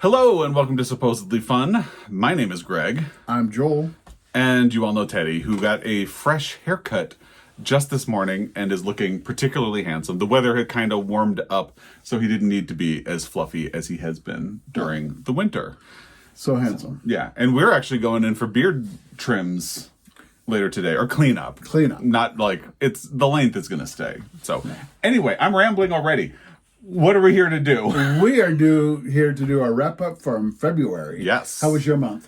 Hello and welcome to Supposedly Fun. My name is Greg. I'm Joel. And you all know Teddy, who got a fresh haircut just this morning and is looking particularly handsome. The weather had kind of warmed up, so he didn't need to be as fluffy as he has been during the winter. So handsome. Yeah, and we're actually going in for beard trims later today, or cleanup. Cleanup. Not like, it's the length is going to stay. So anyway, I'm rambling already. What are we here to do? We are here to do our wrap-up from February. Yes. How was your month?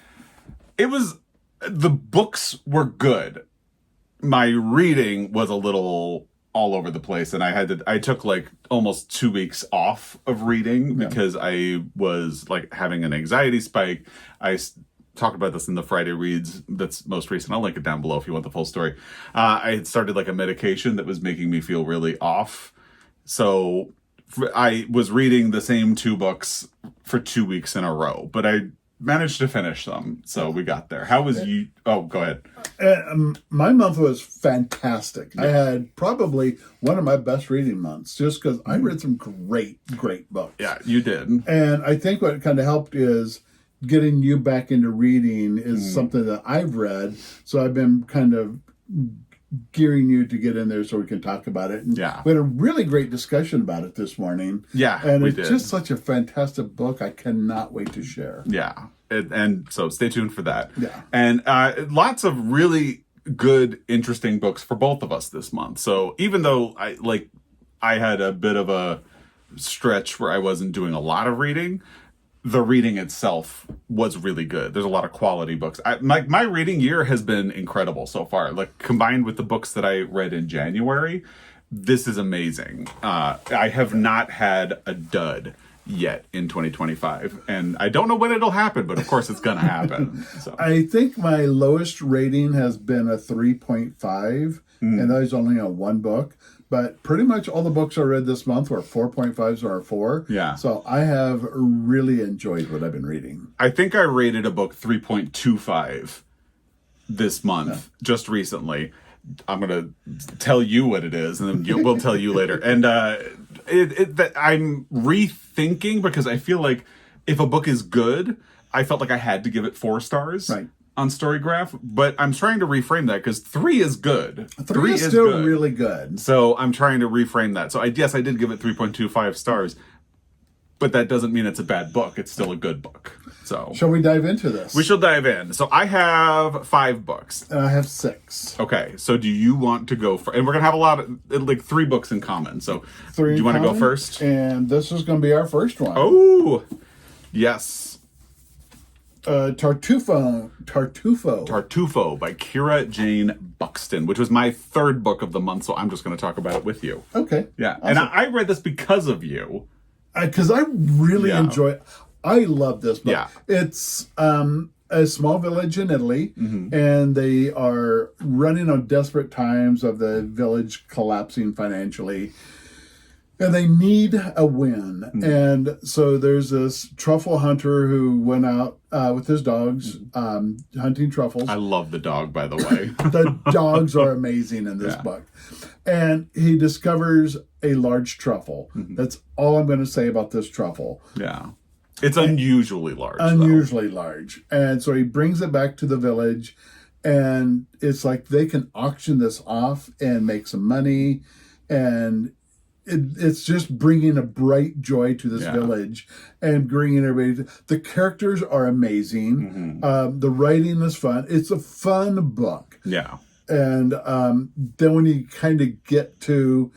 The books were good. My reading was a little all over the place, and I took like almost 2 weeks off of reading because I was like having an anxiety spike. I talked about this in the Friday Reads that's most recent. I'll link it down below if you want the full story. I had started like a medication that was making me feel really off. So I was reading the same 2 books for 2 weeks in a row, but I managed to finish them. So we got there. How was you? Oh, go ahead. My month was fantastic. I had probably one of my best reading months just because I read some great books. Yeah, you did. And I think what kind of helped is getting you back into reading is something that I've read. So I've been kind of gearing you to get in there so we can talk about it. And we had a really great discussion about it this morning. Yeah, and it's just such a fantastic book. I cannot wait to share. Yeah, and so stay tuned for that. Yeah, and lots of really good, interesting books for both of us this month. So even though I had a bit of a stretch where I wasn't doing a lot of reading, the reading itself was really good. There's a lot of quality books. My reading year has been incredible so far. Like combined with the books that I read in January, this is amazing. I have not had a dud yet in 2025, and I don't know when it'll happen, but of course it's gonna happen. So I think my lowest rating has been a 3.5, and that was only on one book. But pretty much all the books I read this month were 4.5s or 4. Yeah. So I have really enjoyed what I've been reading. I think I rated a book 3.25 this month, just recently. I'm going to tell you what it is, and then we'll tell you later. And that I'm rethinking because I feel like if a book is good, I felt like I had to give it 4 stars. Right. On Storygraph, but I'm trying to reframe that because 3 is good. 3 is still good. Really good. So I'm trying to reframe that. So I did give it 3.25 stars, but that doesn't mean it's a bad book. It's still a good book. So shall we dive into this? We shall dive in. So I have 5 books. And I have 6. Okay. So do you want to go first? And we're gonna have a lot of 3 books in common. So 3 do you want to go first? And this is going to be our first one. Oh, yes. Tartufo by Kira Jane Buxton, which was my 3rd book of the month, so I'm just going to talk about it with you. Okay. Yeah. Awesome. And I read this because of you. Because I really enjoy it. I love this book. Yeah. It's a small village in Italy, and they are running on desperate times of the village collapsing financially. And they need a win. And so there's this truffle hunter who went out with his dogs hunting truffles. I love the dog, by the way. The dogs are amazing in this book. And he discovers a large truffle. That's all I'm going to say about this truffle. Yeah. It's unusually large. Unusually large. And so he brings it back to the village. And it's like they can auction this off and make some money. And it's just bringing a bright joy to this village and bringing everybody. The characters are amazing. The writing is fun. It's a fun book. Yeah. And then when you kind of get to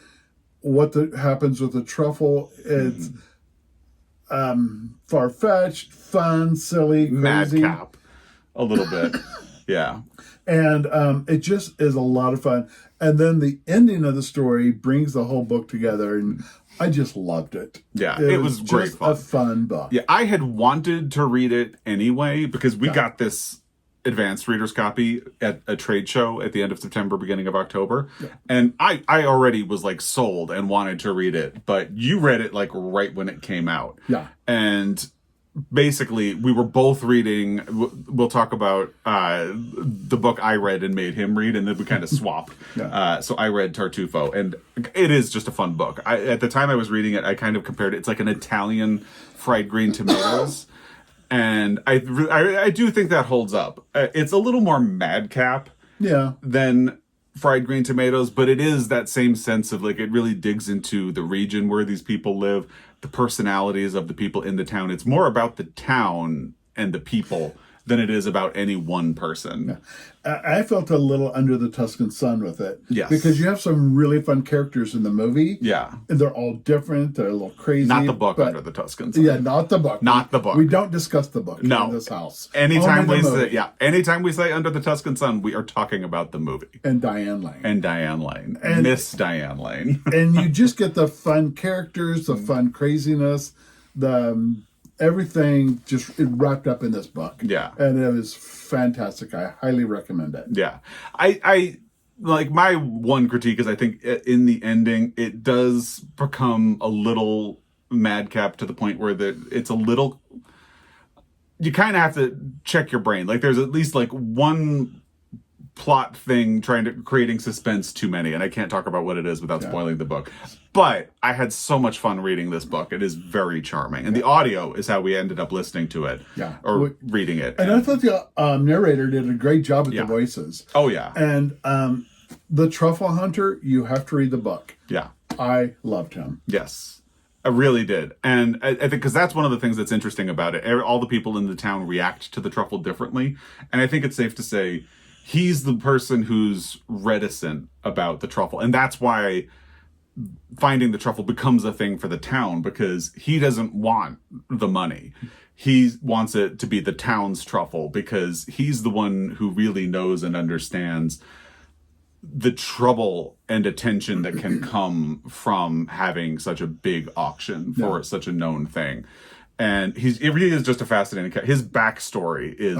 what happens with the truffle, it's far-fetched, fun, silly, crazy. Madcap. A little bit. Yeah. And it just is a lot of fun. And then the ending of the story brings the whole book together, and I just loved it. Yeah, it was great fun. A fun book. Yeah, I had wanted to read it anyway because we got this advanced reader's copy at a trade show at the end of September, beginning of October. Yeah. And I already was like sold and wanted to read it, but you read it like right when it came out. Yeah. And basically we were both reading, we'll talk about the book I read and made him read, and then we kind of swap. So I read Tartufo, and it is just a fun book. At the time I was reading it, I kind of compared it, it's like an Italian fried green tomatoes. And I do think that holds up. It's a little more madcap than Fried Green Tomatoes, but it is that same sense of like, it really digs into the region where these people live, the personalities of the people in the town. It's more about the town and the people than it is about any one person. Yeah. I felt a little under the Tuscan sun with it. Yes. Because you have some really fun characters in the movie. Yeah. And they're all different. They're a little crazy. Not the book Under the Tuscan sun. Yeah, not the book. Not the book. We don't discuss the book in this house. Anytime we say Under the Tuscan Sun, we are talking about the movie. And Diane Lane. And Miss Diane Lane. And you just get the fun characters, the fun craziness, the everything just wrapped up in this book. Yeah. And it was fantastic. I highly recommend it. Yeah. I like, my one critique is I think in the ending, it does become a little madcap to the point where it's a little, you kind of have to check your brain. Like, there's at least like one plot thing creating suspense too many, and I can't talk about what it is without spoiling the book. But I had so much fun reading this book. It is very charming, and the audio is how we ended up listening to it, or reading it. And I thought the narrator did a great job with the voices. Oh yeah. And the Truffle Hunter, you have to read the book. Yeah, I loved him. Yes, I really did. And I think because that's one of the things that's interesting about it. All the people in the town react to the truffle differently, and I think it's safe to say he's the person who's reticent about the truffle. And that's why finding the truffle becomes a thing for the town, because he doesn't want the money. He wants it to be the town's truffle, because he's the one who really knows and understands the trouble and attention that can come from having such a big auction for such a known thing. And he is just a fascinating character. His backstory is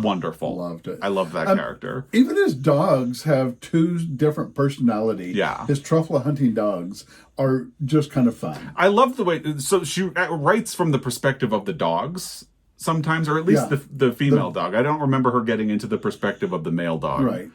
wonderful. Loved it. I love that character. Even his dogs have two different personalities. Yeah. His truffle hunting dogs are just kind of fun. I love the way, so she writes from the perspective of the dogs sometimes, or at least the female dog. I don't remember her getting into the perspective of the male dog. Right.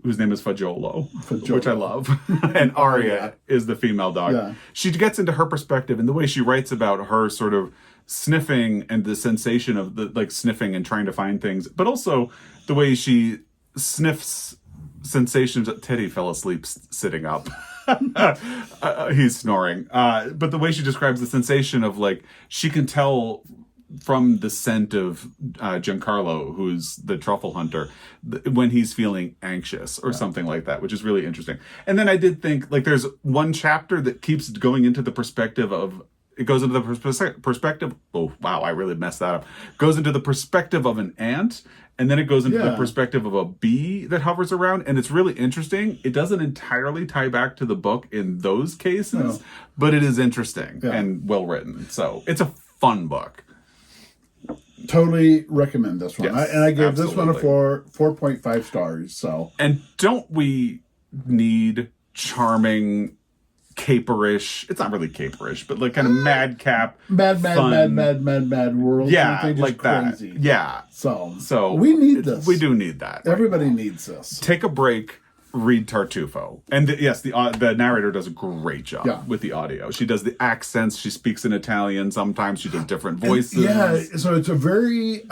Whose name is Fagiolo, which I love. And Aria is the female dog. Yeah. She gets into her perspective, and the way she writes about her sort of sniffing and the sensation of the like sniffing and trying to find things, but also the way she sniffs sensations. Teddy fell asleep sitting up. He's snoring. But the way she describes the sensation of, like, she can tell from the scent of Giancarlo, who's the truffle hunter, when he's feeling anxious or something like that, which is really interesting. And then I did think, like, there's one chapter that keeps going into the perspective of, it goes into the perspective, oh, wow, I really messed that up. Goes into the perspective of an ant, and then it goes into the perspective of a bee that hovers around, and it's really interesting. It doesn't entirely tie back to the book in those cases, but it is interesting and well written. So it's a fun book. Totally recommend this one. Yes, I gave absolutely. this one a 4.5 stars. So, and don't we need charming, caperish? It's not really caperish, but like kind of madcap, mad world. Yeah, like crazy. that. Yeah. So we need this. We do need that. Everybody needs this. Take a break. Read Tartufo. And the narrator does a great job with the audio. She does the accents. She speaks in Italian. Sometimes she does different voices. So it's a very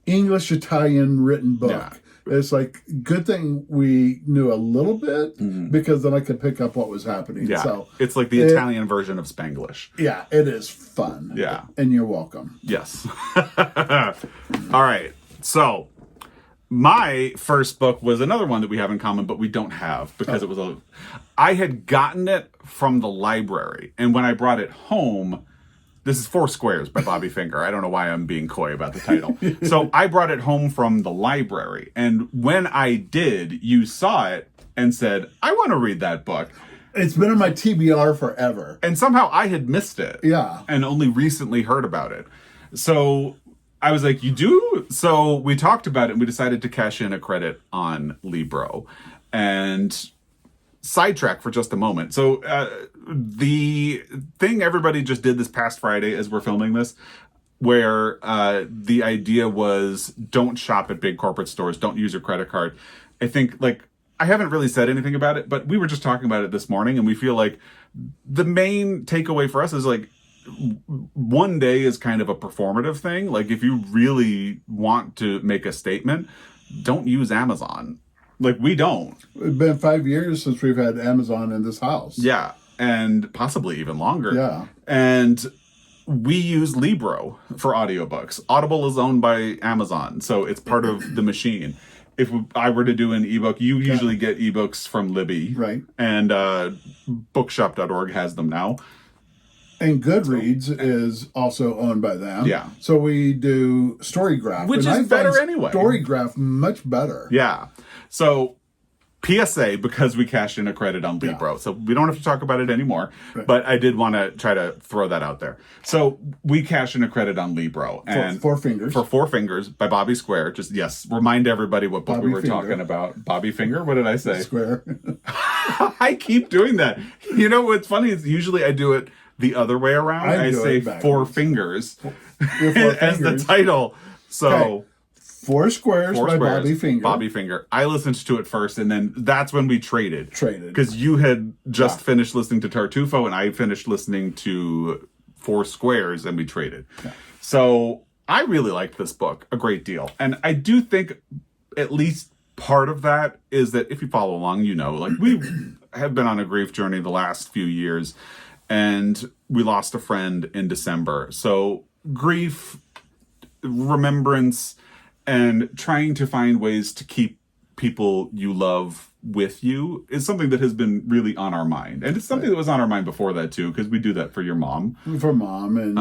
English-Italian written book. Yeah. It's like, good thing we knew a little bit, because then I could pick up what was happening. Yeah. So it's like the Italian version of Spanglish. Yeah, it is fun. Yeah. And you're welcome. Yes. All right. So my first book was another one that we have in common, but we don't have, because it was I had gotten it from the library, and when I brought it home, this is Four Squares by Bobby Finger. I don't know why I'm being coy about the title. So I brought it home from the library, and when I did, you saw it and said, I want to read that book. It's been on my TBR forever. And somehow I had missed it. Yeah. And only recently heard about it. So I was like, you do? So we talked about it, and we decided to cash in a credit on Libro. And sidetrack for just a moment. So the thing everybody just did this past Friday as we're filming this, where the idea was, don't shop at big corporate stores, don't use your credit card. I think, like, I haven't really said anything about it, but we were just talking about it this morning, and we feel like the main takeaway for us is, like, one day is kind of a performative thing. Like if you really want to make a statement, don't use Amazon. Like we don't. It's been 5 years since we've had Amazon in this house. Yeah. And possibly even longer. Yeah. And we use Libro for audiobooks. Audible is owned by Amazon, so it's part of the machine. If I were to do an ebook, you usually get ebooks from Libby. Right. And bookshop.org has them now. And Goodreads is also owned by them. Yeah. So we do Storygraph. Which is better anyway. Storygraph much better. Yeah. So PSA, because we cashed in a credit on Libro. Yeah. So we don't have to talk about it anymore. Right. But I did want to try to throw that out there. So we cashed in a credit on Libro. And Four Fingers. For Four Fingers by Bobby Square. Just, yes, remind everybody what book we were talking about. Bobby Finger? What did I say? Square. I keep doing that. You know what's funny is usually I do it the other way around. I say Four Fingers as the title. So... Okay. Four Squares by Bobby Finger. Bobby Finger. I listened to it first, and then that's when we traded. Because you had just finished listening to Tartufo, and I finished listening to Four Squares, and we traded. Yeah. So I really liked this book a great deal. And I do think at least part of that is that if you follow along, you know, like we have been on a grief journey the last few years, and we lost a friend in December. So grief, remembrance, and trying to find ways to keep people you love with you is something that has been really on our mind. And it's something that was on our mind before that, too, because we do that for your mom. For Mom. And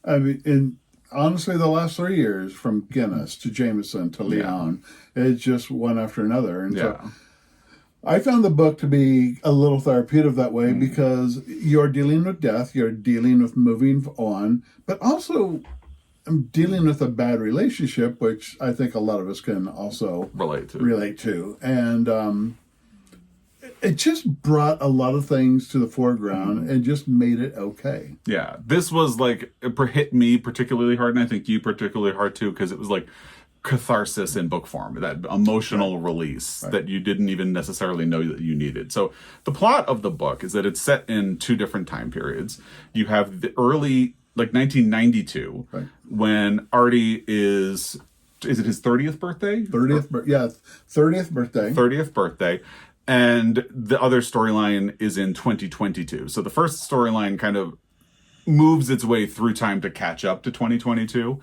I mean, and honestly, the last 3 years, from Guinness to Jameson to Leon, it's just one after another. And so I found the book to be a little therapeutic that way because you're dealing with death, you're dealing with moving on, but also... I'm dealing with a bad relationship, which I think a lot of us can also relate to. And it just brought a lot of things to the foreground and just made it okay. Yeah. This was like, it hit me particularly hard, and I think you particularly hard too, because it was like catharsis in book form, that emotional release that you didn't even necessarily know that you needed. So the plot of the book is that it's set in two different time periods. You have the early... like 1992, when Artie is it his 30th birthday? 30th birthday. 30th birthday. And the other storyline is in 2022. So the first storyline kind of moves its way through time to catch up to 2022.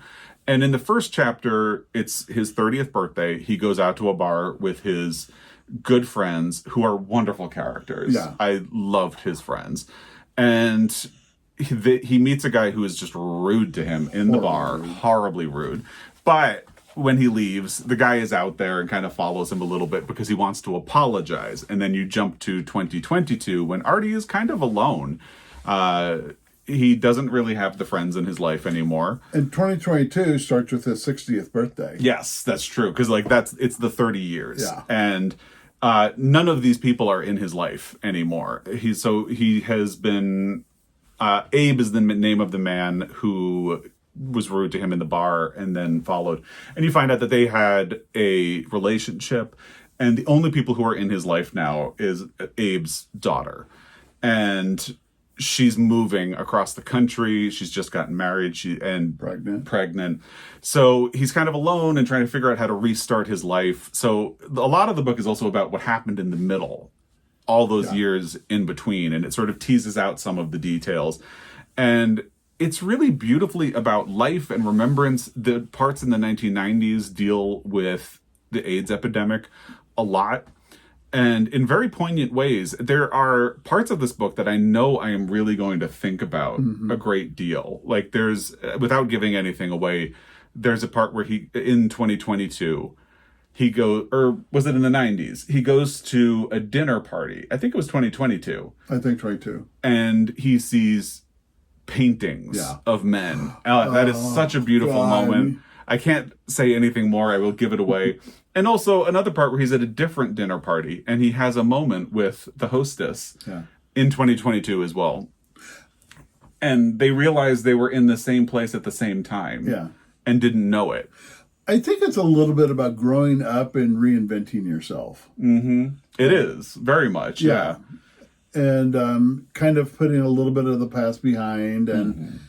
And in the first chapter, it's his 30th birthday. He goes out to a bar with his good friends, who are wonderful characters. Yeah. I loved his friends. And... he meets a guy who is just rude to him in the bar, horribly rude. But when he leaves, the guy is out there and kind of follows him a little bit because he wants to apologize. And then you jump to 2022 when Artie is kind of alone. He doesn't really have the friends in his life anymore. And 2022 starts with his 60th birthday. Yes, that's true. Because like it's the 30 years. Yeah. And none of these people are in his life anymore. He has been... Abe is the name of the man who was rude to him in the bar and then followed. And you find out that they had a relationship, and the only people who are in his life now is Abe's daughter. And she's moving across the country. She's just gotten married. Pregnant. So he's kind of alone and trying to figure out how to restart his life. So a lot of the book is also about what happened in the middle, all those years in between, and it sort of teases out some of the details. And it's really beautifully about life and remembrance. The parts in the 1990s deal with the AIDS epidemic a lot, and in very poignant ways. There are parts of this book that I know I am really going to think about a great deal. Like there's, without giving anything away, there's a part where in 2022, he goes, or was it in the 90s? He goes to a dinner party. I think it was 2022. I think 22. And he sees paintings of men. That is such a beautiful moment. I can't say anything more. I will give it away. And also another part where he's at a different dinner party and he has a moment with the hostess in 2022 as well. And they realize they were in the same place at the same time and didn't know it. I think it's a little bit about growing up and reinventing yourself. Mm-hmm. It is, very much, yeah. kind of putting a little bit of the past behind and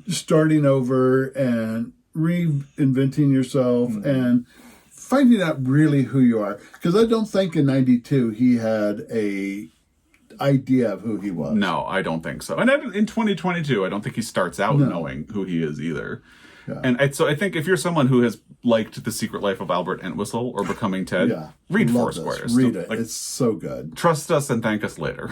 starting over and reinventing yourself and finding out really who you are. Because I don't think in 92 he had a idea of who he was. No, I don't think so. And in 2022, I don't think he starts out knowing who he is either. Yeah. And so I think if you're someone who has liked The Secret Life of Albert Entwistle or Becoming Ted, read Four Squares. Read it. It's so good. Trust us and thank us later.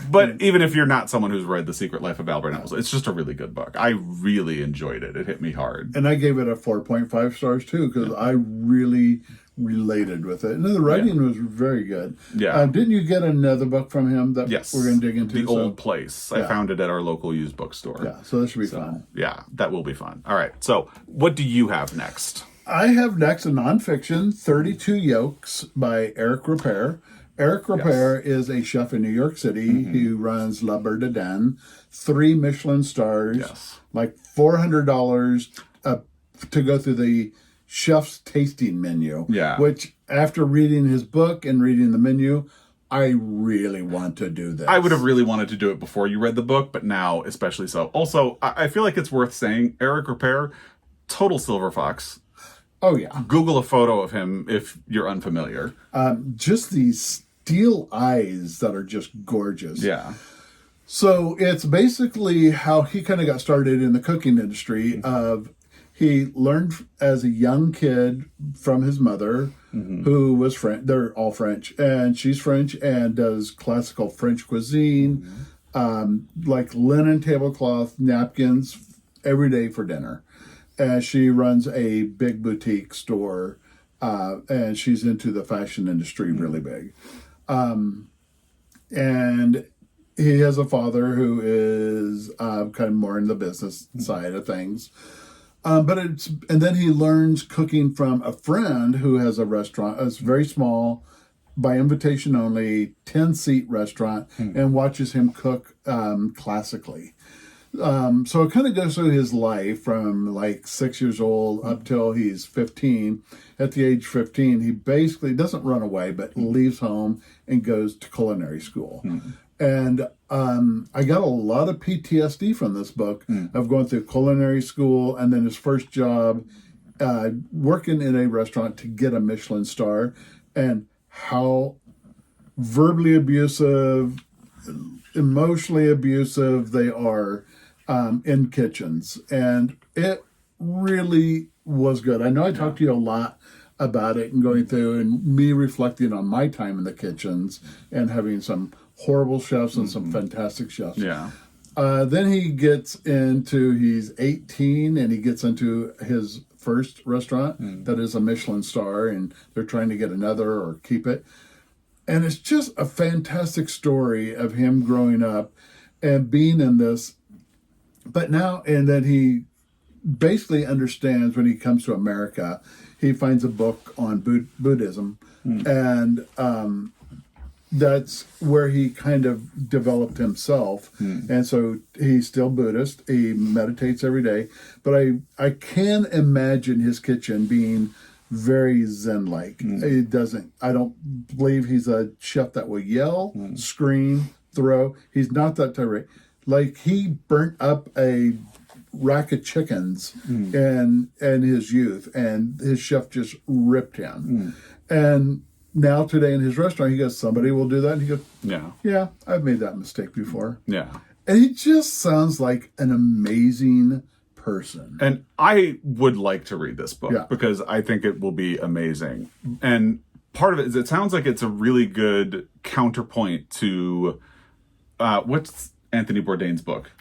But even if you're not someone who's read The Secret Life of Albert Entwistle, it's just a really good book. I really enjoyed it. It hit me hard. And I gave it a 4.5 stars too, because I really related with it. And the writing was very good. Yeah. Didn't you get another book from him that we're going to dig into? The Old Place. I found it at our local used bookstore. Yeah, so that should be fun. Yeah, that will be fun. All right, so what do you have next? I have next a nonfiction, 32 Yolks by Eric Ripert. Eric Ripert is a chef in New York City who runs La Beurre de Dan, 3 Michelin stars, like $400 to go through the chef's tasting menu. Yeah. Which, after reading his book and reading the menu, I really want to do this. I would have really wanted to do it before you read the book, but now especially so. Also, I feel like it's worth saying, Eric Ripert, total silver fox. Oh, yeah. Google a photo of him if you're unfamiliar. Just these steel eyes that are just gorgeous. Yeah. So it's basically how he kind of got started in the cooking industry. He learned as a young kid from his mother, who was French. They're all French, and she's French and does classical French cuisine, like linen tablecloth, napkins, every day for dinner. And she runs a big boutique store, and she's into the fashion industry really big. And he has a father who is kind of more in the business side of things. And then he learns cooking from a friend who has a restaurant. It's very small, by invitation only, 10-seat restaurant, and watches him cook classically. So it kind of goes through his life from like 6 years old up till he's 15. At the age 15, he basically doesn't run away, but leaves home and goes to culinary school. And I got a lot of PTSD from this book of going through culinary school and then his first job working in a restaurant to get a Michelin star, and how verbally abusive, emotionally abusive they are in kitchens. And it really was good. I know I talked to you a lot about it and going through and me reflecting on my time in the kitchens and having some horrible chefs and some fantastic chefs. Yeah. Then he gets into, he's 18 and he gets into his first restaurant that is a Michelin star, and they're trying to get another or keep it. And it's just a fantastic story of him growing up and being in this. But now, and then he basically understands when he comes to America, he finds a book on Buddhism, and that's where he kind of developed himself. And so he's still Buddhist. He meditates every day. But I can imagine his kitchen being very Zen-like. I don't believe he's a chef that will yell, scream, throw. He's not that type of, like, he burnt up a rack of chickens in his youth, and his chef just ripped him. And now today in his restaurant, he goes, somebody will do that. And he goes, yeah, I've made that mistake before. Yeah. And he just sounds like an amazing person. And I would like to read this book because I think it will be amazing. And part of it is it sounds like it's a really good counterpoint to what's Anthony Bourdain's book?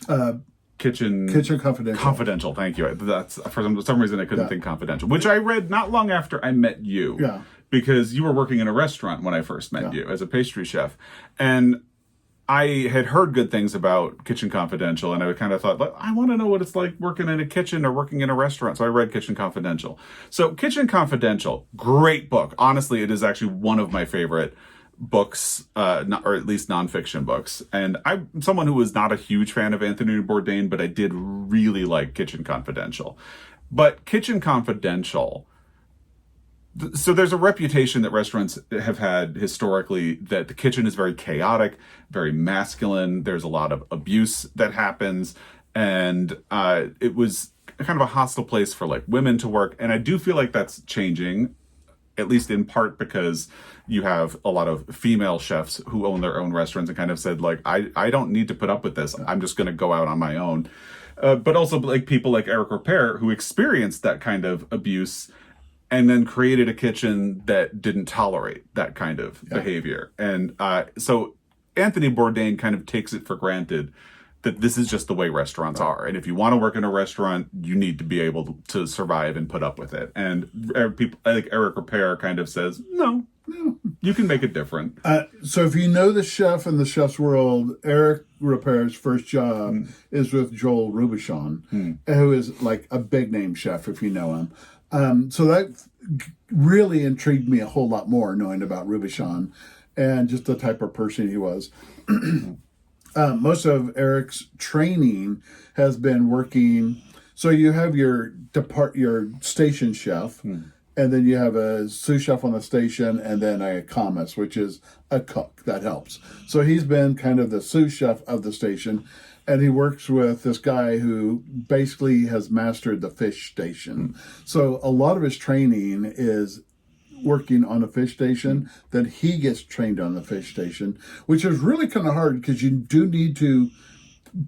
Kitchen Confidential. Confidential, thank you. That's for some reason I couldn't think Confidential, which I read not long after I met you. Yeah. Because you were working in a restaurant when I first met you as a pastry chef. And I had heard good things about Kitchen Confidential, and I kind of thought, I want to know what it's like working in a kitchen or working in a restaurant. So I read Kitchen Confidential. So Kitchen Confidential, great book. Honestly, it is actually one of my favorite books, or at least nonfiction books. And I'm someone who was not a huge fan of Anthony Bourdain, but I did really like Kitchen Confidential. But Kitchen Confidential So there's a reputation that restaurants have had historically that the kitchen is very chaotic, very masculine. There's a lot of abuse that happens, and it was kind of a hostile place for like women to work. And I do feel like that's changing, at least in part because you have a lot of female chefs who own their own restaurants and kind of said like, I don't need to put up with this. I'm just going to go out on my own. But also like people like Eric Ripert who experienced that kind of abuse and then created a kitchen that didn't tolerate that kind of behavior. And so Anthony Bourdain kind of takes it for granted that this is just the way restaurants are. And if you want to work in a restaurant, you need to be able to survive and put up with it. And people like Eric Ripert kind of says, no, you can make it different. So if you know the chef in the chef's world, Eric Ripert's first job is with Joel Robuchon, who is like a big name chef if you know him. So that really intrigued me a whole lot more knowing about Robuchon and just the type of person he was. Most of Eric's training has been working. So you have your station chef, and then you have a sous chef on the station, and then a commis, which is a cook that helps. So he's been kind of the sous chef of the station, and he works with this guy who basically has mastered the fish station. So a lot of his training is working on a fish station, then he gets trained on the fish station, which is really kind of hard because you do need to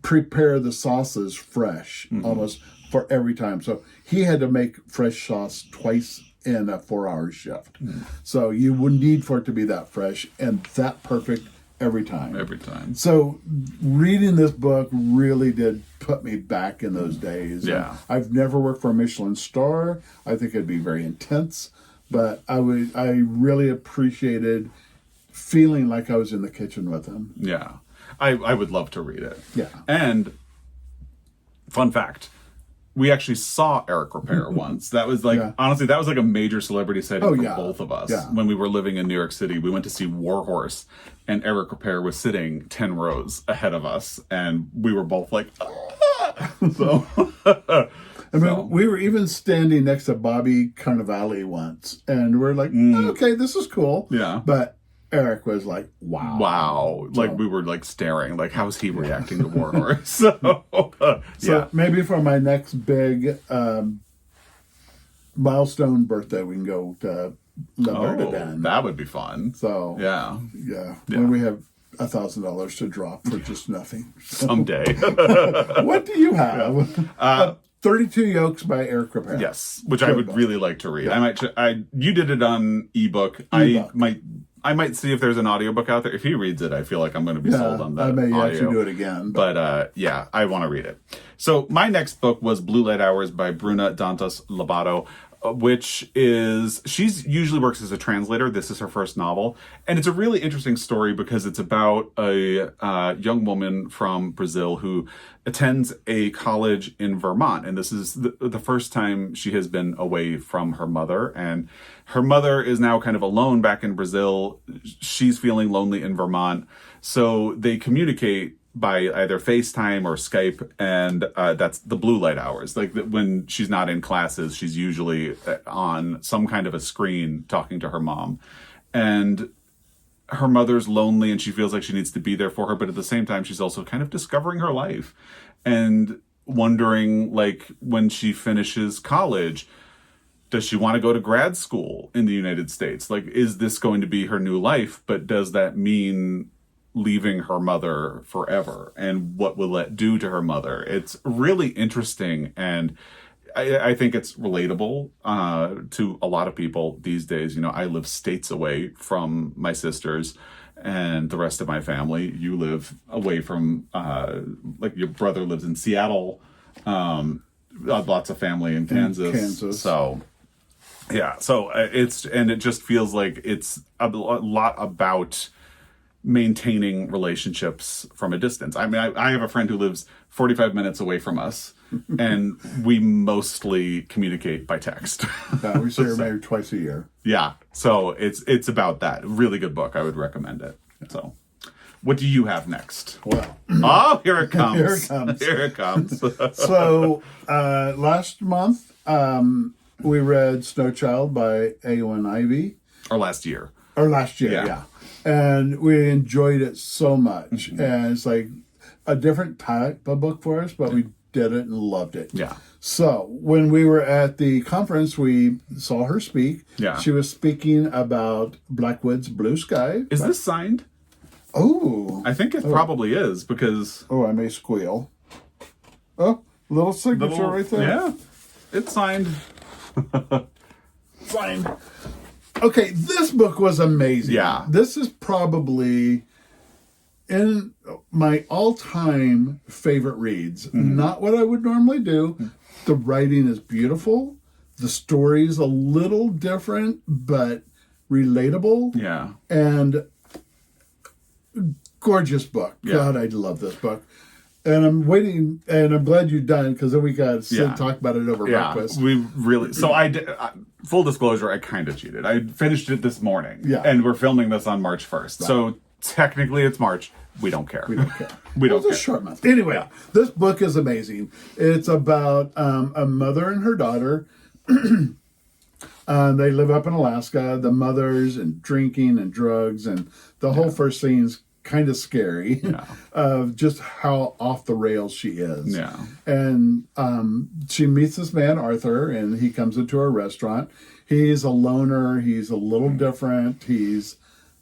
prepare the sauces fresh almost for every time. So he had to make fresh sauce twice in a 4-hour shift. So you would need for it to be that fresh and that perfect every time. Every time. So reading this book really did put me back in those days. Yeah. And I've never worked for a Michelin star. I think it'd be very intense. But I really appreciated feeling like I was in the kitchen with him. Yeah. I would love to read it. Yeah. And fun fact, we actually saw Eric Ripert once. That was like, honestly, that was like a major celebrity sighting for both of us. Yeah. When we were living in New York City, we went to see Warhorse, and Eric Ripert was sitting 10 rows ahead of us, and we were both like, ah! So... I mean, we were even standing next to Bobby Cannavale once, and we're like, okay, this is cool. Yeah. But Eric was like, wow. Wow. So, like, we were, like, staring. Like, how's he reacting to Warhorse? So maybe for my next big milestone birthday, we can go to La Verdadin. That would be fun. So, yeah. When we have $1,000 to drop for just nothing. Someday. What do you have? 32 Yolks by Eric Ripert. Yes, which I would really like to read. Yeah. You did it on ebook. I might see if there's an audiobook out there. If he reads it, I feel like I'm going to be sold on that. I may audio. actually do it again. But I want to read it. So my next book was Blue Light Hours by Bruna Dantas Lobato, which is, she's usually works as a translator. This is her first novel. And it's a really interesting story because it's about a young woman from Brazil who attends a college in Vermont. And this is the first time she has been away from her mother. And her mother is now kind of alone back in Brazil. She's feeling lonely in Vermont. So they communicate by either FaceTime or Skype, and that's the blue light hours. Like when she's not in classes, she's usually on some kind of a screen talking to her mom. And her mother's lonely and she feels like she needs to be there for her, but at the same time, she's also kind of discovering her life and wondering, like, when she finishes college, does she want to go to grad school in the United States? Like, is this going to be her new life? But does that mean leaving her mother forever? And what will that do to her mother? It's really interesting, and I think it's relatable to a lot of people these days. You know, I live states away from my sisters and the rest of my family. You live away from, like your brother lives in Seattle. Lots of family in Kansas. So, yeah. So it just feels like it's a lot about maintaining relationships from a distance. I mean, I have a friend who lives 45 minutes away from us, and we mostly communicate by text. We see her maybe twice a year. Yeah, so it's about that. Really good book. I would recommend it. So, what do you have next? Well, oh, here it comes. Here it comes. Here it comes. So, last month, we read Snow Child by A.O.N. Ivy. Or last year. Or last year, yeah. And we enjoyed it so much. And it's like a different type of book for us, but we did it and loved it. Yeah. So when we were at the conference, we saw her speak. Yeah. She was speaking about Blackwood's Blue Sky. Is this signed? Oh. I think it probably is because... Oh, I may squeal. Oh, little signature right there. Yeah. It's signed. Signed. Okay, this book was amazing. Yeah. This is probably in my all-time favorite reads. Not what I would normally do. The writing is beautiful. The story's a little different, but relatable. Yeah. And gorgeous book. Yeah. God, I love this book. And I'm waiting, and I'm glad you're done, because then we got to sit and talk about it over breakfast. We really... So I did... full disclosure, I kind of cheated. I finished it this morning. Yeah. And we're filming this on March 1st. Right. So technically it's March. We don't care. We don't care. We don't care. It's a short month. Anyway, this book is amazing. It's about a mother and her daughter. They live up in Alaska. The mother's and drinking and drugs, and the whole first scene's kind of scary of just how off the rails she is. Yeah. And she meets this man, Arthur, and he comes into her restaurant. He's a loner. He's a little different. He's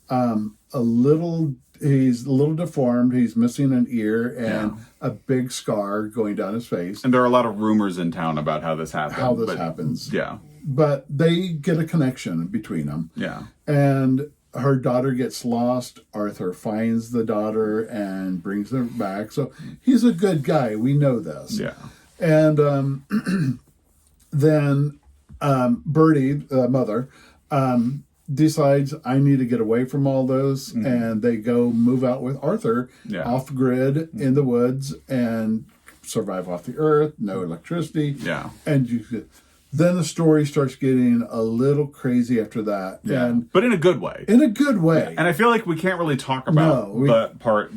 a little deformed. He's missing an ear and a big scar going down his face. And there are a lot of rumors in town about how this happened. Happens. Yeah. But they get a connection between them. Yeah. And her daughter gets lost. Arthur finds the daughter and brings her back. So he's a good guy. We know this. Yeah. And then Bertie, the mother, decides, I need to get away from all this. And they go move out with Arthur off grid in the woods and survive off the earth, no electricity. Yeah. And then the story starts getting a little crazy after that. Yeah. But in a good way. In a good way. And I feel like we can't really talk about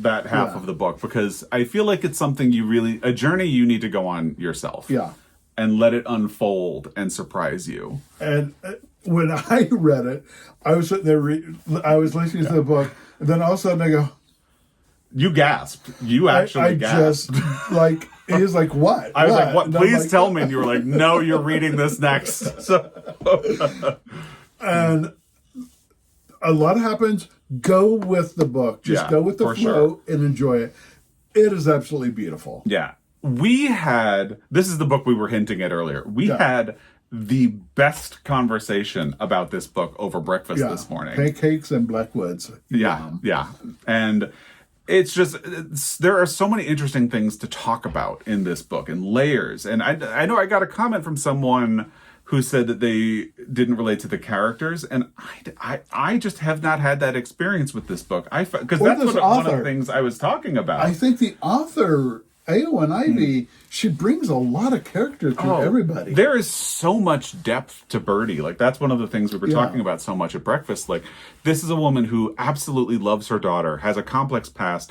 that half of the book, because I feel like it's something a journey you need to go on yourself. Yeah. And let it unfold and surprise you. And when I read it, I was sitting there, I was listening to the book, and then all of a sudden I go... You gasped. You actually gasped. He was like, what? I was like, what? Please tell me. And you were like, no, you're reading this next. So... And a lot happens. Go with the book. Just go with the flow and enjoy it. It is absolutely beautiful. Yeah. This is the book we were hinting at earlier. We had the best conversation about this book over breakfast this morning. Pancakes and Blackwoods. Yeah. And it's just, there are so many interesting things to talk about in this book, and layers. And I know I got a comment from someone who said that they didn't relate to the characters, and I just have not had that experience with this book. Because that's one of the things I was talking about. I think the author, A.O.N. Ivy, she brings a lot of character to everybody. There is so much depth to Birdie. Like, that's one of the things we were talking about so much at breakfast. Like, this is a woman who absolutely loves her daughter, has a complex past,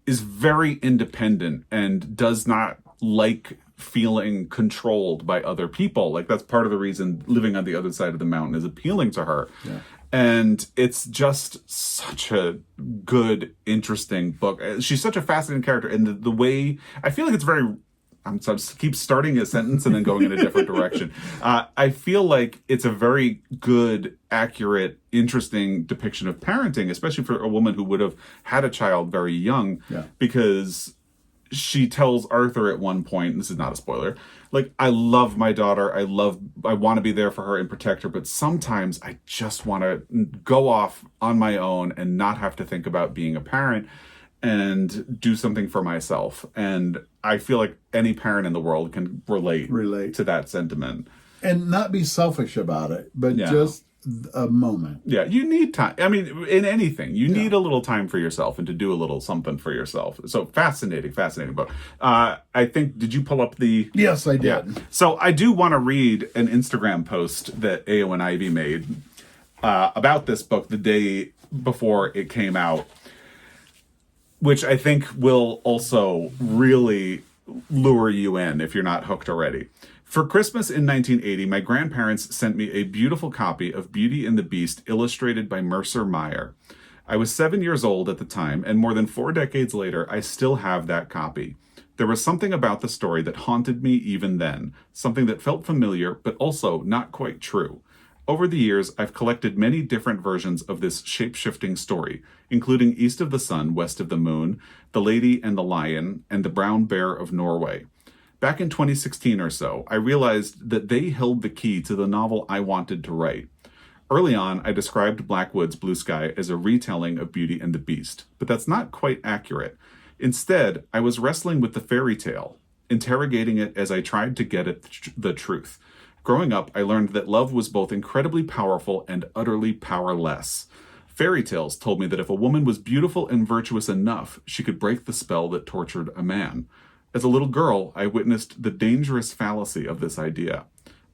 is very independent, and does not like feeling controlled by other people. Like, that's part of the reason living on the other side of the mountain is appealing to her. Yeah. And it's just such a good, interesting book. She's such a fascinating character. And the way, I feel like it's very, I keep starting a sentence and then going in a different direction. I feel like it's a very good, accurate, interesting depiction of parenting, especially for a woman who would have had a child very young. Yeah. Because she tells Arthur at one point, and this is not a spoiler, like, I love my daughter. I want to be there for her and protect her, but sometimes I just want to go off on my own and not have to think about being a parent and do something for myself. And I feel like any parent in the world can relate to that sentiment. And not be selfish about it, but just a moment. Yeah, you need time. I mean, in anything, you need a little time for yourself and to do a little something for yourself. So fascinating book. I think, did you pull up the... Yes, I did. Yeah. So I do want to read an Instagram post that A.O.N. Ivy made about this book the day before it came out, which I think will also really lure you in if you're not hooked already. For Christmas in 1980, my grandparents sent me a beautiful copy of Beauty and the Beast illustrated by Mercer Meyer. I was 7 years old at the time, and more than 4 decades later, I still have that copy. There was something about the story that haunted me even then, something that felt familiar, but also not quite true. Over the years, I've collected many different versions of this shape-shifting story, including East of the Sun, West of the Moon, The Lady and the Lion, and The Brown Bear of Norway. Back in 2016 or so, I realized that they held the key to the novel I wanted to write. Early on, I described Blackwood's Blue Sky as a retelling of Beauty and the Beast, but that's not quite accurate. Instead, I was wrestling with the fairy tale, interrogating it as I tried to get at the truth. Growing up, I learned that love was both incredibly powerful and utterly powerless. Fairy tales told me that if a woman was beautiful and virtuous enough, she could break the spell that tortured a man. As a little girl, I witnessed the dangerous fallacy of this idea.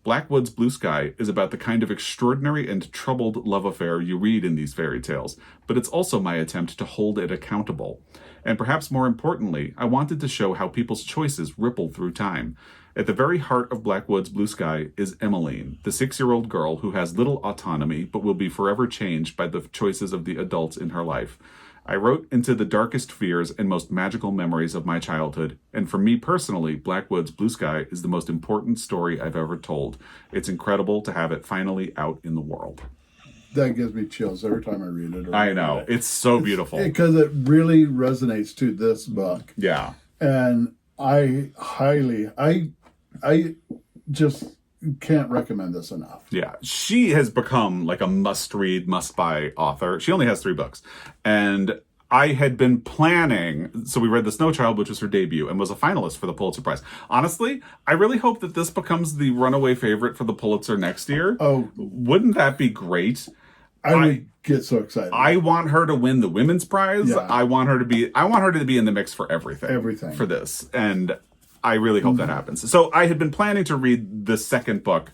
Blackwood's Blue Sky is about the kind of extraordinary and troubled love affair you read in these fairy tales, but it's also my attempt to hold it accountable. And perhaps more importantly, I wanted to show how people's choices ripple through time. At the very heart of Blackwood's Blue Sky is Emmeline, the 6-year-old girl who has little autonomy but will be forever changed by the choices of the adults in her life. I wrote into the darkest fears and most magical memories of my childhood, and for me personally, Blackwood's Blue Sky is the most important story I've ever told. It's incredible to have it finally out in the world. That gives me chills every time I read it. I know. It's so beautiful. Because it really resonates to this book. Yeah. And I just can't recommend this enough. Yeah. She has become like a must-read, must-buy author. She only has 3 books. And I had been planning, so we read The Snow Child, which was her debut, and was a finalist for the Pulitzer Prize. Honestly, I really hope that this becomes the runaway favorite for the Pulitzer next year. Oh. Wouldn't that be great? I would get so excited. I want her to win the Women's Prize. Yeah. I want her to be in the mix for everything. Everything. For this. And I really hope that happens. So I had been planning to read the second book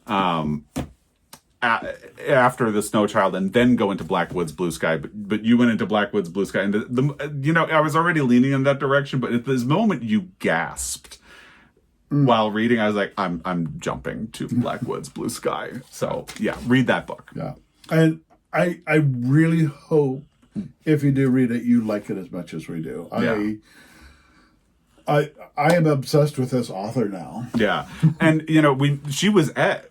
after The Snow Child and then go into Blackwood's Blue Sky. But you went into Blackwood's Blue Sky. And, I was already leaning in that direction. But at this moment you gasped while reading. I was like, I'm jumping to Blackwood's Blue Sky. So, yeah, read that book. Yeah. And I really hope if you do read it, you like it as much as we do. Yeah. I am obsessed with this author now. Yeah. And, she was at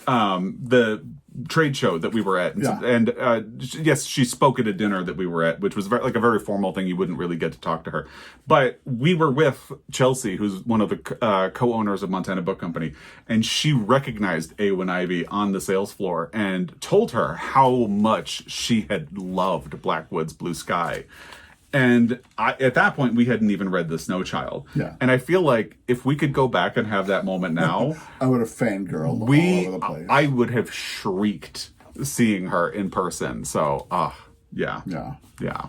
the trade show that we were at. And yes, she spoke at a dinner that we were at, which was a very formal thing. You wouldn't really get to talk to her. But we were with Chelsea, who's one of the co-owners of Montana Book Company, and she recognized Eowyn Ivey on the sales floor and told her how much she had loved Blackwood's Blue Sky. And at that point, we hadn't even read The Snow Child. Yeah. And I feel like if we could go back and have that moment now... I would have fangirled all over the place. I would have shrieked seeing her in person. So, yeah. Yeah. Yeah.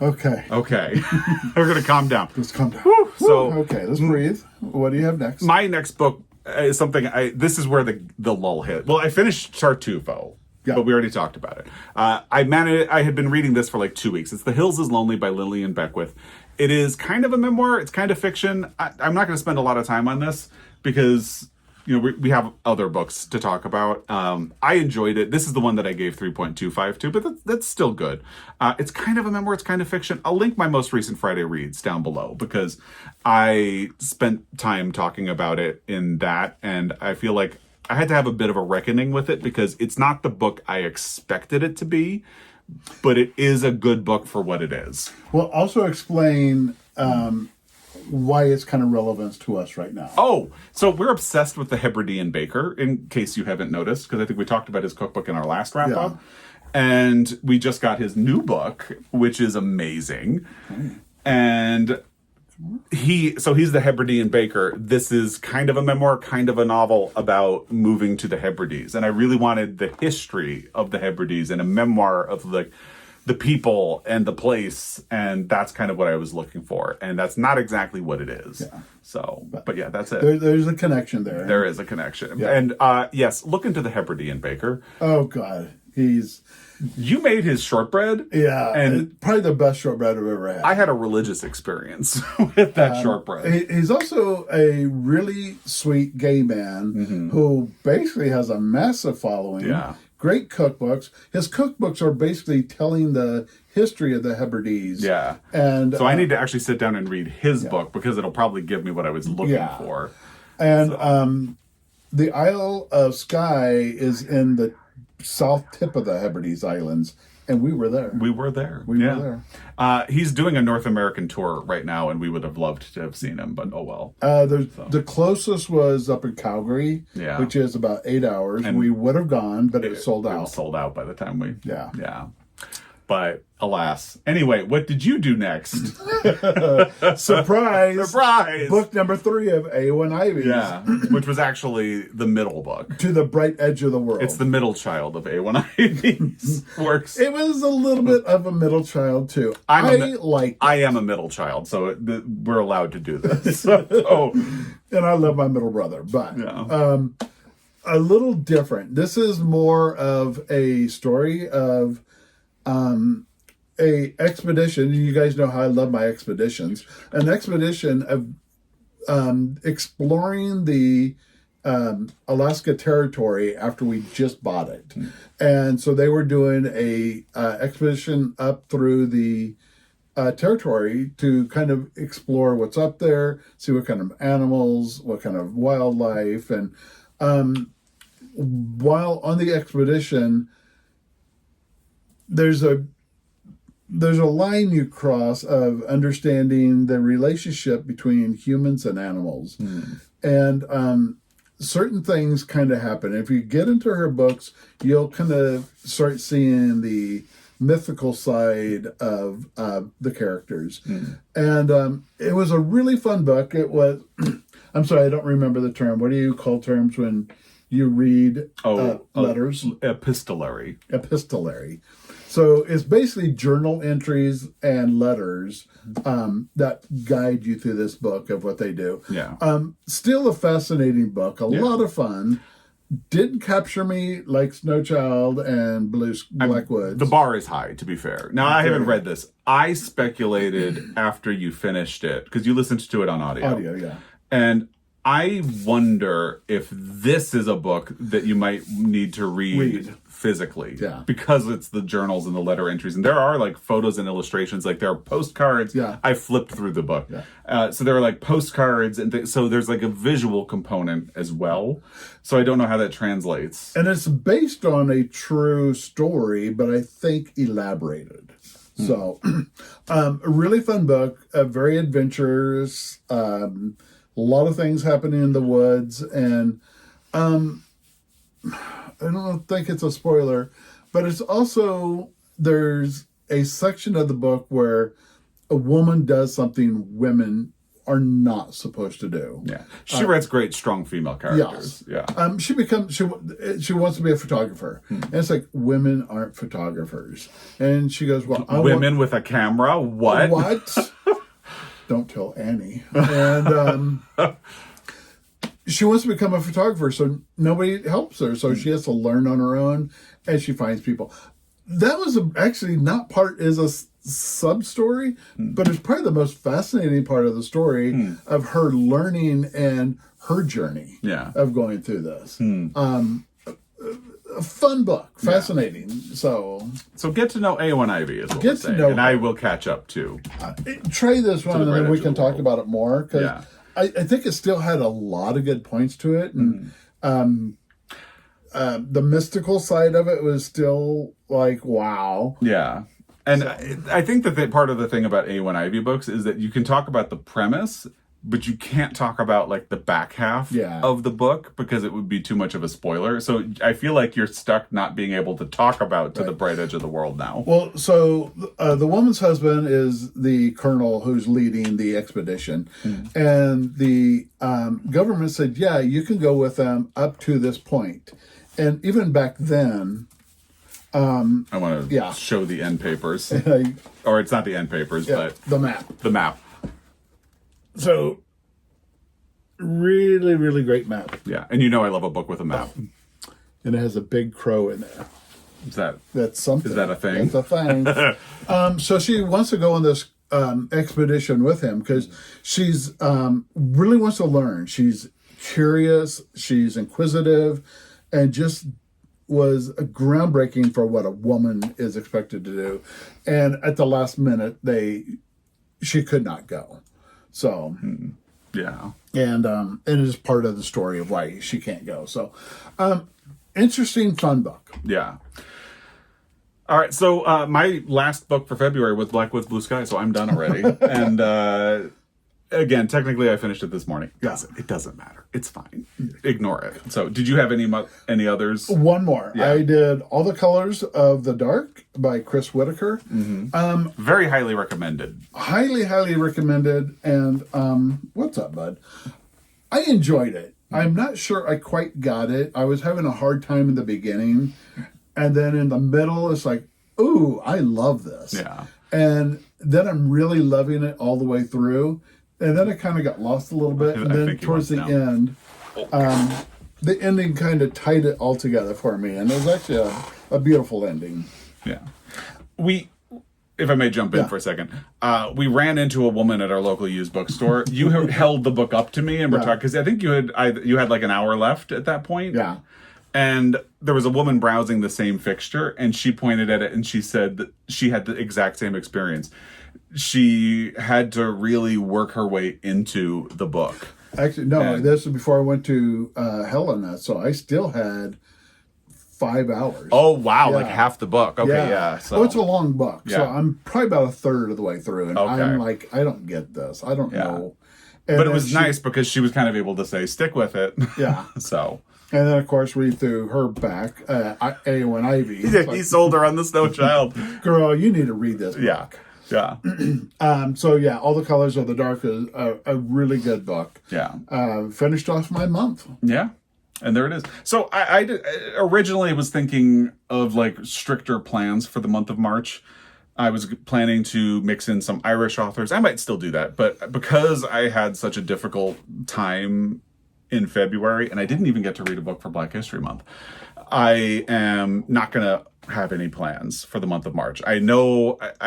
Okay. We're going to calm down. Let's calm down. Whew. So, okay, let's breathe. What do you have next? My next book is something... this is where the lull hit. Well, I finished Tartufo. Yeah. But we already talked about it. I had been reading this for like 2 weeks. It's The Hills is Lonely by Lillian Beckwith. It is kind of a memoir. It's kind of fiction. I'm not going to spend a lot of time on this because, we have other books to talk about. I enjoyed it. This is the one that I gave 3.25 to, but that's still good. It's kind of a memoir. It's kind of fiction. I'll link my most recent Friday reads down below because I spent time talking about it in that, and I feel like I had to have a bit of a reckoning with it because it's not the book I expected it to be, but it is a good book for what it is. Well, also explain why it's kind of relevant to us right now. Oh, so we're obsessed with the Hebridean baker, in case you haven't noticed, because I think we talked about his cookbook in our last wrap-up. And we just got his new book, which is amazing. And... he's the Hebridean baker. This is kind of a memoir, kind of a novel about moving to the Hebrides. And I really wanted the history of the Hebrides and a memoir of the people and the place. And that's kind of what I was looking for. And that's not exactly what it is. Yeah. So, but yeah, that's it. There's a connection there. There is a connection. Yeah. And yes, look into the Hebridean baker. Oh, God. You made his shortbread? Yeah, and probably the best shortbread I've ever had. I had a religious experience with that shortbread. He's also a really sweet gay man who basically has a massive following. Yeah. Great cookbooks. His cookbooks are basically telling the history of the Hebrides. Yeah. And so I need to actually sit down and read his book because it'll probably give me what I was looking for. And the Isle of Skye is in the south tip of the Hebrides Islands, and we were there. We were there. We were there. He's doing a North American tour right now, and we would have loved to have seen him, but oh well. The closest was up in Calgary, which is about 8 hours. And we would have gone, but it was sold out. It was sold out by the time we... Yeah. But alas. Anyway, what did you do next? Surprise! Surprise! Book number 3 of A1 Ivy's. Yeah, which was actually the middle book. To the Bright Edge of the World. It's the middle child of A1 Ivy's works. It was a little bit of a middle child, too. I am a middle child, so we're allowed to do this. So. And I love my middle brother, but a little different. This is more of a story of a expedition. You guys know how I love my expeditions. An expedition of exploring the Alaska Territory after we just bought it. And so they were doing a expedition up through the territory to kind of explore what's up there, see what kind of animals, what kind of wildlife. And while on the expedition, there's a line you cross of understanding the relationship between humans and animals. And certain things kind of happen. If you get into her books, you'll kind of start seeing the mythical side of the characters. And it was a really fun book. It was, I'm sorry, I don't remember the term. What do you call terms when you read letters? Epistolary. Epistolary. So it's basically journal entries and letters that guide you through this book of what they do. Yeah. Still a fascinating book. A lot of fun. Didn't capture me like Snow Child and Blackwoods. The bar is high, to be fair. Now, I haven't read this. I speculated after you finished it, because you listened to it on audio. Audio, yeah. And I wonder if this is a book that you might need to read physically. Yeah. Because it's the journals and the letter entries. And there are like photos and illustrations. Like there are postcards. Yeah. I flipped through the book. Yeah. So there are like postcards. And so there's like a visual component as well. So I don't know how that translates. And it's based on a true story, but I think elaborated. So a really fun book. Very adventurous. A lot of things happening in the woods, and I don't think it's a spoiler, but it's also, there's a section of the book where a woman does something women are not supposed to do. Yeah. She writes great, strong female characters. Yes. Yeah. She wants to be a photographer. And it's like, women aren't photographers. And she goes, well, women with a camera? What? What? Don't tell Annie. And she wants to become a photographer, so nobody helps her. So she has to learn on her own, and she finds people. That was actually not part, is a sub-story, but it's probably the most fascinating part of the story of her learning and her journey of going through this. A fun book, fascinating. So get to know A1 Ivy is what we're saying, and I will catch up too. Try this one, and then we can talk about it more, because I think it still had a lot of good points to it, and the mystical side of it was still like, wow. Yeah. And I think that part of the thing about A1 Ivy books is that you can talk about the premise, but you can't talk about like the back half of the book because it would be too much of a spoiler. So I feel like you're stuck not being able to talk about To the Bright Edge of the World now. Well, so the woman's husband is the colonel who's leading the expedition. And the government said, yeah, you can go with them up to this point. And even back then... I want to show the end papers. Or it's not the end papers, but... The map. The map. So, really, really great map. Yeah, and you know I love a book with a map. And it has a big crow in there. That's something. Is that a thing? That's a thing. So she wants to go on this expedition with him because she's really wants to learn. She's curious. She's inquisitive, and just was groundbreaking for what a woman is expected to do. And at the last minute, she could not go. So, yeah. And it is part of the story of why she can't go. So, interesting, fun book. Yeah. All right. So my last book for February was Beckwith Blue Sky. So I'm done already. And again, technically, I finished it this morning. Yeah. It doesn't matter. It's fine. Ignore it. So, did you have any others? One more. Yeah. I did All the Colors of the Dark by Chris Whitaker. Very highly recommended. Highly, highly recommended. And what's up, bud? I enjoyed it. I'm not sure I quite got it. I was having a hard time in the beginning. And then in the middle, it's like, ooh, I love this. Yeah. And then I'm really loving it all the way through. And then it kind of got lost a little bit. And then towards the end, the ending kind of tied it all together for me. And it was actually a beautiful ending. Yeah. If I may jump in for a second, we ran into a woman at our local used bookstore. You held the book up to me and we're talking, because I think you had like an hour left at that point. Yeah. And there was a woman browsing the same fixture, and she pointed at it and she said that she had the exact same experience. She had to really work her way into the book. Actually, no, this was before I went to Helena, so I still had 5 hours. Oh, wow, like half the book. Okay, yeah. So it's a long book, so I'm probably about a third of the way through, and I'm like, I don't get this. I don't know. And but it was nice because she was kind of able to say, stick with it. Yeah. So... And then, of course, we threw her back, A.O. and Ivy. He sold her on the Snow Child. Girl, you need to read this book. Yeah. So, All the Colors of the Dark is a really good book. Yeah. Finished off my month. Yeah. And there it is. So, I originally was thinking of, like, stricter plans for the month of March. I was planning to mix in some Irish authors. I might still do that. But because I had such a difficult time in February, and I didn't even get to read a book for Black History Month, I am not going to have any plans for the month of March. I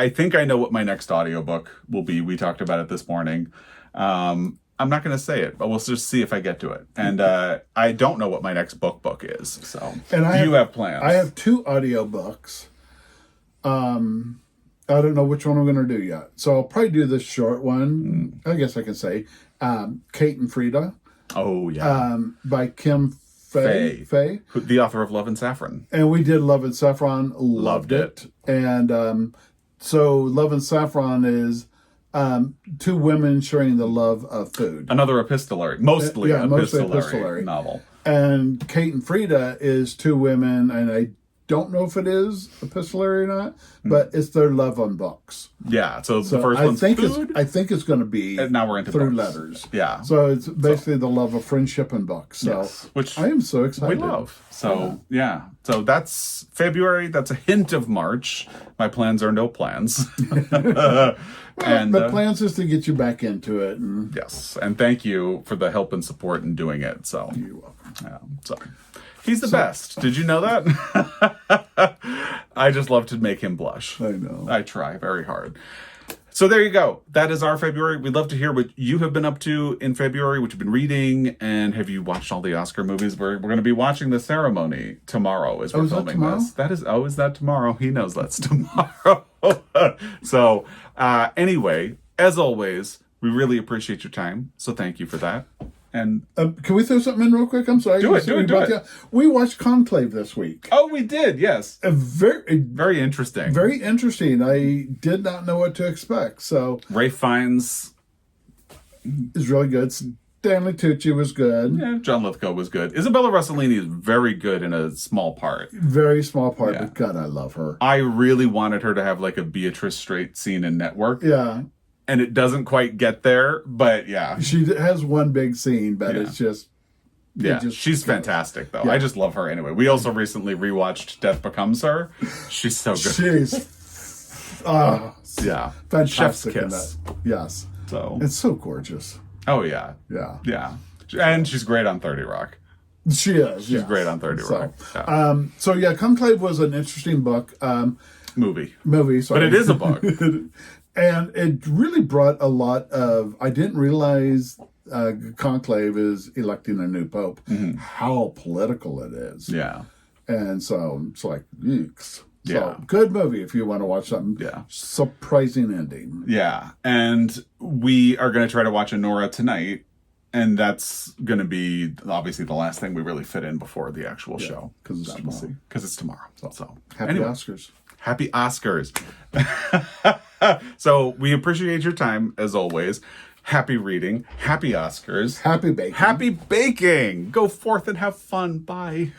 think I know what my next audiobook will be. We talked about it this morning. I'm not going to say it, but we'll just see if I get to it. And I don't know what my next book is. So, do you have plans? I have 2 audiobooks. I don't know which one I'm going to do yet. So I'll probably do this short one. I guess I can say Kate and Frida. Oh, yeah. By Kim Faye. The author of Love and Saffron. And we did Love and Saffron. Loved it. And so Love and Saffron is 2 women sharing the love of food. Another mostly epistolary novel. And Kate and Frida is 2 women, and I don't know if it is epistolary or not, but it's their love on books. Yeah, so the first one's food. I think it's going to be and now we're into through books. Letters. Yeah. So it's basically the love of friendship and books. So which I am so excited. We love. So so that's February. That's a hint of March. My plans are no plans. And the plans is to get you back into it. And yes, and thank you for the help and support in doing it. So you're welcome. So he's the best. Did you know that? I just love to make him blush. I know. I try very hard. So there you go. That is our February. We'd love to hear what you have been up to in February, what you've been reading, and have you watched all the Oscar movies? We're going to be watching the ceremony tomorrow as we're filming this. Is that tomorrow? He knows that's tomorrow. So anyway, as always, we really appreciate your time. So thank you for that. And can we throw something in real quick? I'm sorry. Do it. We watched Conclave this week. Oh, we did. Yes. Very interesting. Very interesting. I did not know what to expect. So Ralph Fiennes is really good. Stanley Tucci was good. Yeah, John Lithgow was good. Isabella Rossellini is very good in a small part. Very small part, but God, I love her. I really wanted her to have like a Beatrice Straight scene in Network. Yeah. And it doesn't quite get there, but yeah. She has one big scene, but it's just... she's fantastic, though. Yeah. I just love her anyway. We also recently rewatched Death Becomes Her. She's so good. She's... fantastic in that. Yes. So it's so gorgeous. Oh, yeah. Yeah. Yeah. And she's great on 30 Rock. She is. She's great on 30 Rock. So yeah, Conclave was an interesting book. Movie, sorry. but it is a book. And it really brought a lot of... I didn't realize Conclave is electing a new pope. How political it is. Yeah. And so it's like, yeeks. So, Yeah. good movie if you want to watch something. Yeah. Surprising ending. Yeah. And we are going to try to watch Anora tonight. And that's going to be obviously the last thing we really fit in before the actual show. Because it's tomorrow. Because it's tomorrow. So happy Oscars. Happy Oscars. So we appreciate your time as always. Happy reading. Happy Oscars. Happy baking. Happy baking. Go forth and have fun. Bye.